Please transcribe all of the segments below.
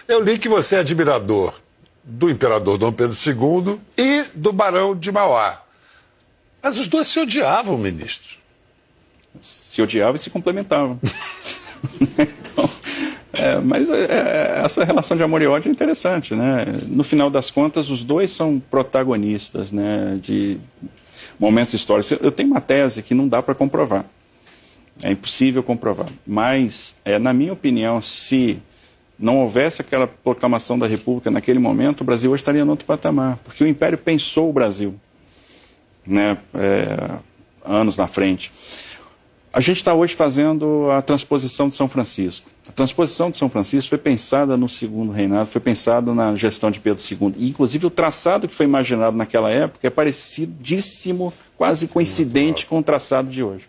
Eu li que você é admirador do imperador Dom Pedro II e do Barão de Mauá. Mas os dois se odiavam, ministro. Se odiavam e se complementavam. Então, mas essa relação de amor e ódio é interessante, né? No final das contas, os dois são protagonistas, né, de momentos históricos. Eu tenho uma tese que não dá para comprovar. É impossível comprovar. Mas, na minha opinião, se não houvesse aquela proclamação da República naquele momento, o Brasil hoje estaria em outro patamar. Porque o Império pensou o Brasil, né, anos na frente. A gente está hoje fazendo a transposição de São Francisco. A transposição de São Francisco foi pensada no segundo reinado, foi pensada na gestão de Pedro II. E, inclusive, o traçado que foi imaginado naquela época é parecidíssimo, quase coincidente com o traçado de hoje.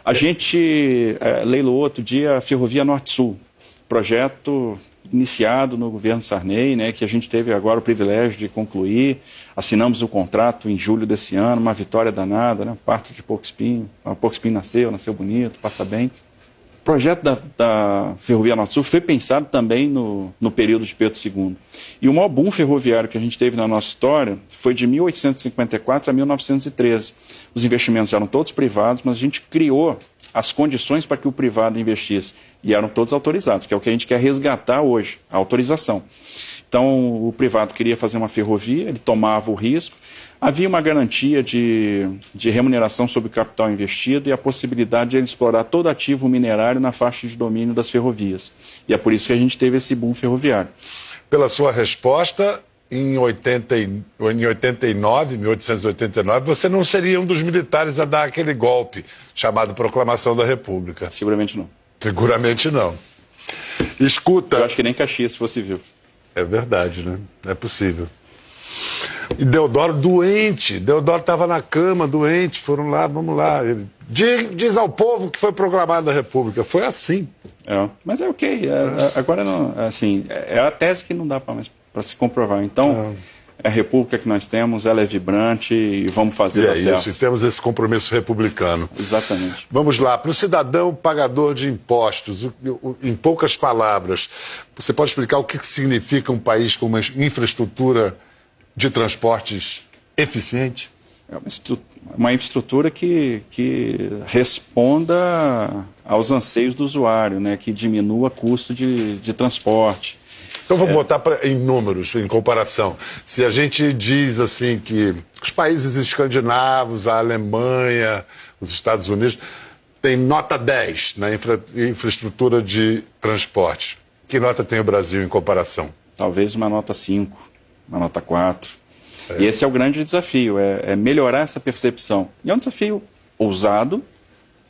A gente leiloou outro dia a Ferrovia Norte-Sul, projeto iniciado no governo Sarney, né, que a gente teve agora o privilégio de concluir. Assinamos o contrato em julho desse ano, uma vitória danada, né, parto de Porco Espinho. Porco Espinho nasceu bonito, passa bem. O projeto da Ferrovia Norte-Sul foi pensado também no período de Pedro II. E o maior boom ferroviário que a gente teve na nossa história foi de 1854 a 1913. Os investimentos eram todos privados, mas a gente criou as condições para que o privado investisse. E eram todos autorizados, que é o que a gente quer resgatar hoje, a autorização. Então, o privado queria fazer uma ferrovia, ele tomava o risco, havia uma garantia de remuneração sobre o capital investido e a possibilidade de ele explorar todo ativo minerário na faixa de domínio das ferrovias. E é por isso que a gente teve esse boom ferroviário. Pela sua resposta, em 1889, você não seria um dos militares a dar aquele golpe chamado Proclamação da República. Seguramente não. Seguramente não. Escuta... Eu acho que nem Caxias fosse vivo. É verdade, né? É possível. E Deodoro doente. Deodoro estava na cama, doente. Foram lá, vamos lá. Ele diz ao povo que foi proclamada a República. Foi assim. Mas é ok. Agora, não, assim, é a tese que não dá para se comprovar. Então, é a República que nós temos, ela é vibrante e vamos fazer dar certo. Isso, e temos esse compromisso republicano. Exatamente. Vamos lá, para o cidadão pagador de impostos, em poucas palavras, você pode explicar o que significa um país com uma infraestrutura de transportes eficiente? É uma infraestrutura que responda aos anseios do usuário, né, que diminua o custo de transporte. Então vamos botar em números, em comparação. Se a gente diz assim que os países escandinavos, a Alemanha, os Estados Unidos, têm nota 10 na infraestrutura de transporte. Que nota tem o Brasil em comparação? Talvez uma nota 5, uma nota 4. E esse é o grande desafio, é melhorar essa percepção. E é um desafio ousado,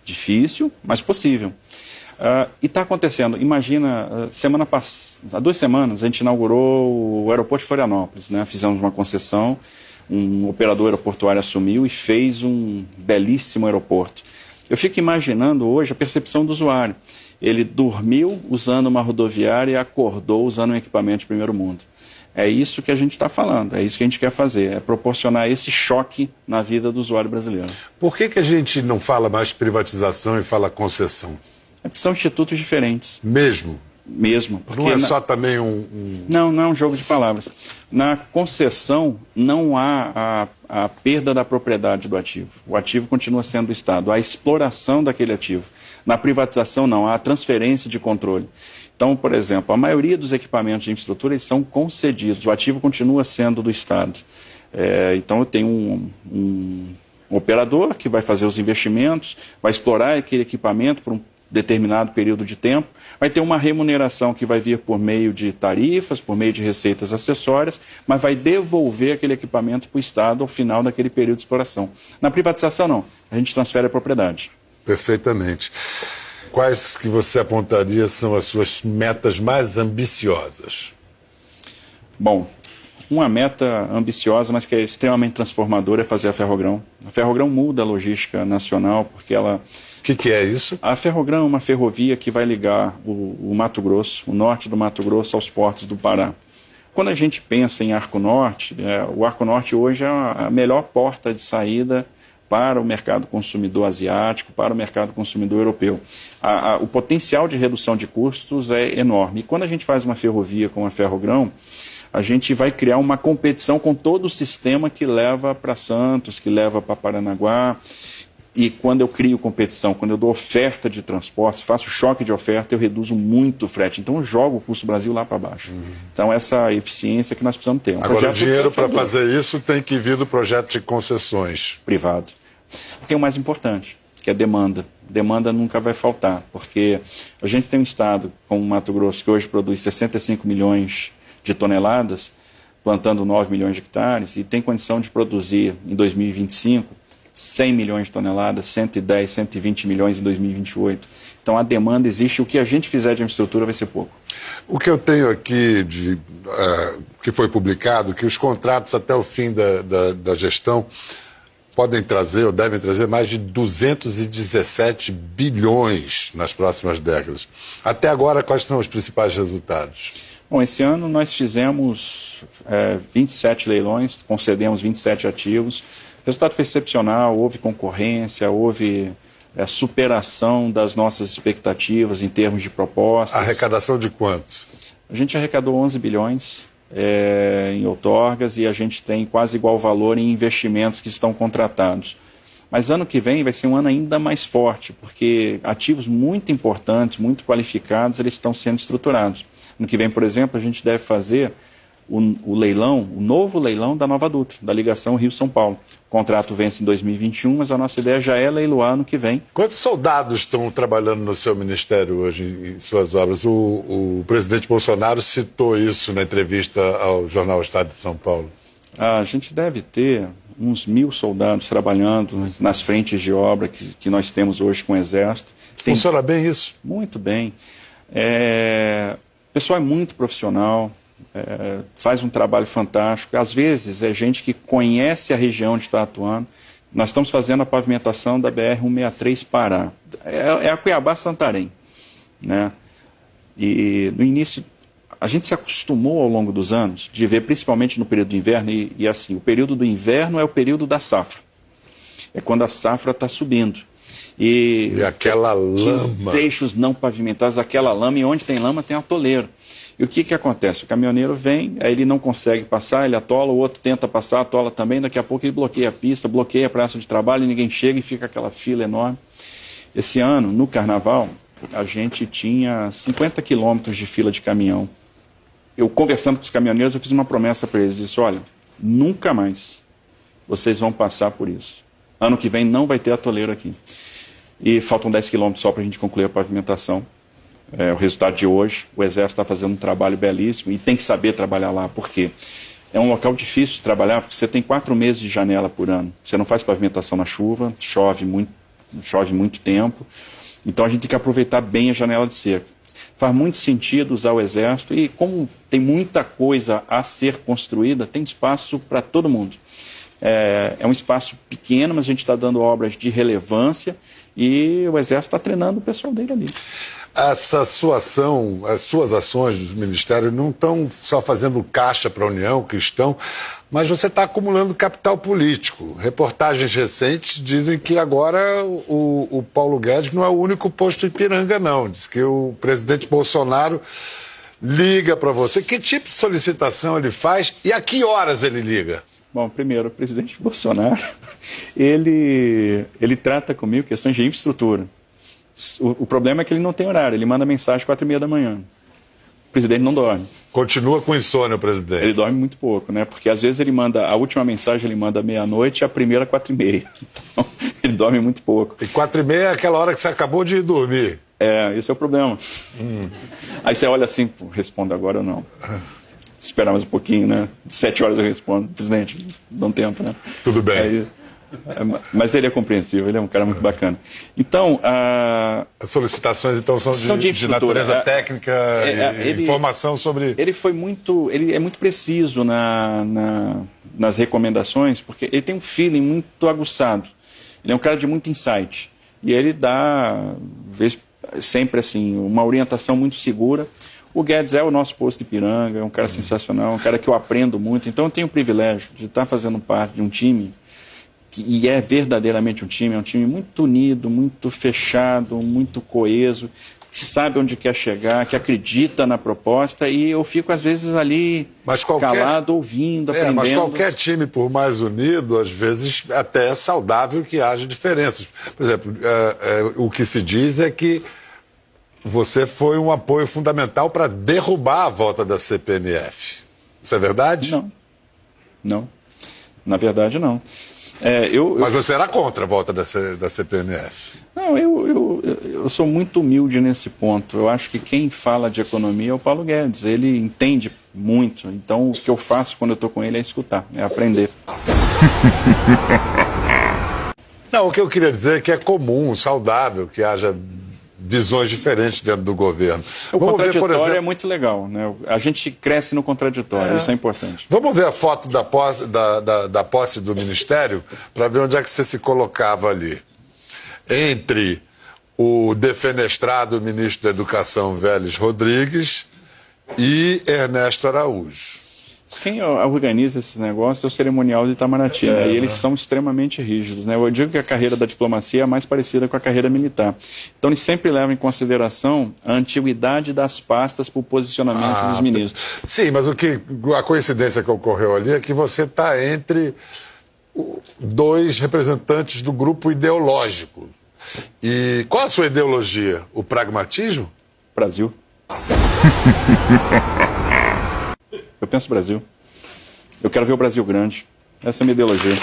difícil, mas possível. E está acontecendo, imagina, há 2 semanas a gente inaugurou o aeroporto de Florianópolis, né? Fizemos uma concessão, um operador aeroportuário assumiu e fez um belíssimo aeroporto. Eu fico imaginando hoje a percepção do usuário. Ele dormiu usando uma rodoviária e acordou usando um equipamento de primeiro mundo. É isso que a gente está falando, é isso que a gente quer fazer, é proporcionar esse choque na vida do usuário brasileiro. Por que a gente não fala mais privatização e fala concessão? Porque são institutos diferentes. Mesmo? Mesmo. Não é só também Não é um jogo de palavras. Na concessão não há a perda da propriedade do ativo. O ativo continua sendo do Estado, há a exploração daquele ativo. Na privatização não, há a transferência de controle. Então, por exemplo, a maioria dos equipamentos de infraestrutura eles são concedidos, o ativo continua sendo do Estado. Então eu tenho um operador que vai fazer os investimentos, vai explorar aquele equipamento por um determinado período de tempo, vai ter uma remuneração que vai vir por meio de tarifas, por meio de receitas acessórias, mas vai devolver aquele equipamento para o Estado ao final daquele período de exploração. Na privatização não, a gente transfere a propriedade. Perfeitamente. Quais que você apontaria são as suas metas mais ambiciosas? Bom, uma meta ambiciosa, mas que é extremamente transformadora, é fazer a Ferrogrão. A Ferrogrão muda a logística nacional, porque ela... O que é isso? A Ferrogrão é uma ferrovia que vai ligar o Mato Grosso, o norte do Mato Grosso, aos portos do Pará. Quando a gente pensa em Arco Norte, o Arco Norte hoje é a melhor porta de saída para o mercado consumidor asiático, para o mercado consumidor europeu. O potencial de redução de custos é enorme. E quando a gente faz uma ferrovia com a Ferrogrão, a gente vai criar uma competição com todo o sistema que leva para Santos, que leva para Paranaguá. E quando eu crio competição, quando eu dou oferta de transporte, faço choque de oferta, eu reduzo muito o frete. Então eu jogo o custo Brasil lá para baixo. Então essa eficiência que nós precisamos ter. Agora o dinheiro para fazer isso tem que vir do projeto de concessões. Privado. Tem o mais importante, que é a demanda. Demanda nunca vai faltar, porque a gente tem um estado como o Mato Grosso que hoje produz 65 milhões de toneladas, plantando 9 milhões de hectares, e tem condição de produzir em 2025 100 milhões de toneladas, 110, 120 milhões em 2028. Então a demanda existe, o que a gente fizer de infraestrutura vai ser pouco. O que eu tenho aqui, que foi publicado, que os contratos até o fim da gestão podem trazer, ou devem trazer, mais de 217 bilhões nas próximas décadas. Até agora, quais são os principais resultados? Bom, esse ano nós fizemos 27 leilões, concedemos 27 ativos. O resultado foi excepcional, houve concorrência, houve superação das nossas expectativas em termos de propostas. Arrecadação de quanto? A gente arrecadou 11 bilhões em outorgas e a gente tem quase igual valor em investimentos que estão contratados. Mas ano que vem vai ser um ano ainda mais forte, porque ativos muito importantes, muito qualificados, eles estão sendo estruturados. Ano que vem, por exemplo, a gente deve fazer o leilão, o novo leilão da Nova Dutra, da ligação Rio-São Paulo. O contrato vence em 2021, mas a nossa ideia já é leiloar ano que vem. Quantos soldados estão trabalhando no seu ministério hoje em suas obras? O presidente Bolsonaro citou isso na entrevista ao jornal Estado de São Paulo. A gente deve ter uns 1.000 soldados trabalhando nas frentes de obra que nós temos hoje com o Exército. Funciona bem isso? Muito bem. O pessoal é muito profissional. Faz um trabalho fantástico. Às vezes é gente que conhece a região onde está atuando. Nós estamos fazendo a pavimentação da BR-163 Pará. É a Cuiabá-Santarém, né? E no início, a gente se acostumou ao longo dos anos de ver, principalmente no período do inverno, e assim, o período do inverno é o período da safra. É quando a safra está subindo. E aquela lama. Trechos não pavimentados, aquela lama, e onde tem lama tem atoleiro. E o que acontece? O caminhoneiro vem, aí ele não consegue passar, ele atola, o outro tenta passar, atola também, daqui a pouco ele bloqueia a pista, bloqueia a praça de trabalho, e ninguém chega e fica aquela fila enorme. Esse ano, no Carnaval, a gente tinha 50 quilômetros de fila de caminhão. Eu, conversando com os caminhoneiros, eu fiz uma promessa para eles, disse, olha, nunca mais vocês vão passar por isso. Ano que vem não vai ter atoleiro aqui. E faltam 10 quilômetros só para a gente concluir a pavimentação. O resultado de hoje, o Exército está fazendo um trabalho belíssimo e tem que saber trabalhar lá, porque é um local difícil de trabalhar, porque você tem 4 meses de janela por ano. Você não faz pavimentação na chuva, chove muito tempo, então a gente tem que aproveitar bem a janela de seca. Faz muito sentido usar o Exército e como tem muita coisa a ser construída, tem espaço para todo mundo. É um espaço pequeno, mas a gente está dando obras de relevância e o Exército está treinando o pessoal dele ali. Essa sua ação, as suas ações do Ministério não estão só fazendo caixa para a União, que estão, mas você está acumulando capital político. Reportagens recentes dizem que agora o Paulo Guedes não é o único posto Ipiranga, não. Diz que o presidente Bolsonaro liga para você. Que tipo de solicitação ele faz e a que horas ele liga? Bom, primeiro, o presidente Bolsonaro, ele trata comigo questões de infraestrutura. O problema é que ele não tem horário, ele manda mensagem às 4h30 da manhã. O presidente não dorme. Continua com insônia o presidente. Ele dorme muito pouco, né? Porque às vezes ele manda, a última mensagem ele manda meia-noite e a primeira 4h30. Então, ele dorme muito pouco. E 4h30 é aquela hora que você acabou de dormir. Esse é o problema. Aí você olha assim, responde agora ou não. Esperar mais um pouquinho, né? 7 horas eu respondo. Presidente, dá um tempo, né? Tudo bem. Aí, mas ele é compreensível, ele é um cara muito bacana. Então, as solicitações então são de natureza técnica, informação sobre... Ele é muito preciso nas recomendações, porque ele tem um feeling muito aguçado. Ele é um cara de muito insight. E ele dá, sempre assim, uma orientação muito segura. O Guedes é o nosso posto Ipiranga, é um cara sensacional, um cara que eu aprendo muito. Então eu tenho o privilégio de estar fazendo parte de um time e é verdadeiramente um time, é um time muito unido, muito fechado, muito coeso, que sabe onde quer chegar, que acredita na proposta, e eu fico às vezes ali calado, ouvindo, aprendendo. Mas qualquer time, por mais unido, às vezes até é saudável que haja diferenças. Por exemplo, o que se diz é que você foi um apoio fundamental para derrubar a volta da CPMF. Isso é verdade? Não. Na verdade, não. Mas você era contra a volta da CPMF? Não, eu sou muito humilde nesse ponto. Eu acho que quem fala de economia é o Paulo Guedes. Ele entende muito. Então, o que eu faço quando eu estou com ele é escutar, é aprender. Não, o que eu queria dizer é que é comum, saudável, que haja visões diferentes dentro do governo. O contraditório é muito legal, né? A gente cresce no contraditório, isso é importante. Vamos ver a foto da posse do Ministério para ver onde é que você se colocava ali. Entre o defenestrado ministro da Educação, Vélez Rodrigues, e Ernesto Araújo. Quem organiza esses negócios é o cerimonial de Itamaraty, né? E eles são extremamente rígidos, né? Eu digo que a carreira da diplomacia é mais parecida com a carreira militar. Então eles sempre levam em consideração a antiguidade das pastas para o posicionamento dos ministros. Sim, mas a coincidência que ocorreu ali é que você está entre dois representantes do grupo ideológico. E qual a sua ideologia? O pragmatismo? Brasil. Eu penso Brasil. Eu quero ver o Brasil grande. Essa é a minha ideologia.